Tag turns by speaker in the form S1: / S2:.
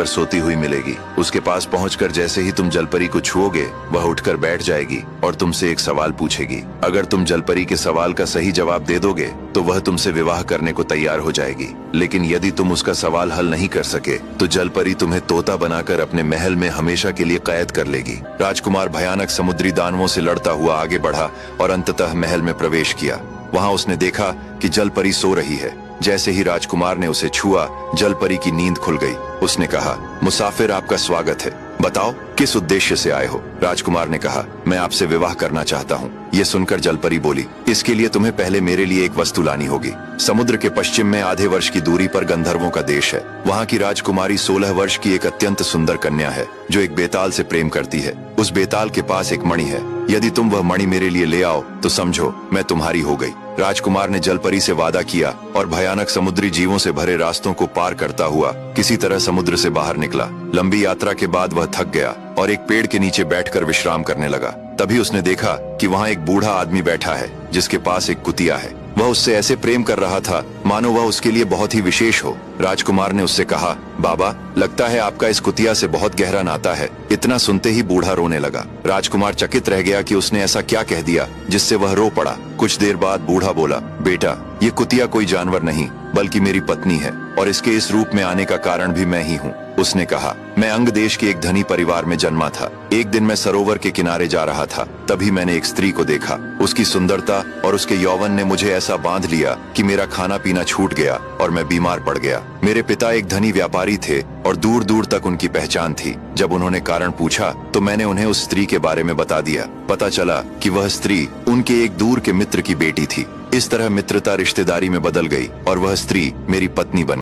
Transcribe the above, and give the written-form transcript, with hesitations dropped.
S1: पर सोती हुई मिलेगी। उसके पास पहुंचकर जैसे ही तुम जलपरी को छुओगे, वह उठकर बैठ जाएगी और तुमसे एक सवाल पूछेगी। अगर तुम जलपरी के सवाल का सही जवाब दे दोगे तो वह तुमसे विवाह करने को तैयार हो जाएगी। लेकिन यदि तुम उसका सवाल हल नहीं कर सके तो जलपरी तुम्हें तोता बनाकर अपने महल में हमेशा के लिए कैद कर लेगी। राजकुमार भयानक समुद्री दानवों से लड़ता हुआ आगे बढ़ा और अंततः महल में प्रवेश किया। वहां उसने देखा कि जलपरी सो रही है। जैसे ही राजकुमार ने उसे छुआ, जलपरी की नींद खुल गई। उसने कहा, मुसाफिर, आपका स्वागत है। बताओ, किस उद्देश्य से आए हो? राजकुमार ने कहा, मैं आपसे विवाह करना चाहता हूँ। ये सुनकर जलपरी बोली, इसके लिए तुम्हें पहले मेरे लिए एक वस्तु लानी होगी। समुद्र के पश्चिम में आधे वर्ष की दूरी पर गंधर्वों का देश है। वहाँ की राजकुमारी 16 वर्ष की एक अत्यंत सुंदर कन्या है जो एक बेताल से प्रेम करती है। उस बेताल के पास एक मणि है। यदि तुम वह मणि मेरे लिए ले आओ तो समझो मैं तुम्हारी हो गई। राजकुमार ने जलपरी से वादा किया और भयानक समुद्री जीवों से भरे रास्तों को पार करता हुआ किसी तरह समुद्र से बाहर निकला। लंबी यात्रा के बाद वह थक गया और एक पेड़ के नीचे बैठकर विश्राम करने लगा। तभी उसने देखा कि वहाँ एक बूढ़ा आदमी बैठा है जिसके पास एक कुतिया है। वह उससे ऐसे प्रेम कर रहा था मानो वह उसके लिए बहुत ही विशेष हो। राजकुमार ने उससे कहा, बाबा, लगता है आपका इस कुतिया से बहुत गहरा नाता है। इतना सुनते ही बूढ़ा रोने लगा। राजकुमार चकित रह गया कि उसने ऐसा क्या कह दिया जिससे वह रो पड़ा। कुछ देर बाद बूढ़ा बोला, बेटा, ये कुतिया कोई जानवर नहीं बल्कि मेरी पत्नी है और इसके इस रूप में आने का कारण भी मैं ही हूँ। उसने कहा, मैं अंग देश के एक धनी परिवार में जन्मा था। एक दिन मैं सरोवर के किनारे जा रहा था, तभी मैंने एक स्त्री को देखा। उसकी सुंदरता और उसके यौवन ने मुझे ऐसा बांध लिया कि मेरा खाना पीना छूट गया और मैं बीमार पड़ गया। मेरे पिता एक धनी व्यापारी थे और दूर दूर तक उनकी पहचान थी। जब उन्होंने कारण पूछा तो मैंने उन्हें उस स्त्री के बारे में बता दिया। पता चला कि वह स्त्री उनके एक दूर के मित्र की बेटी थी। इस तरह मित्रता रिश्तेदारी में बदल गई और वह स्त्री मेरी पत्नी बन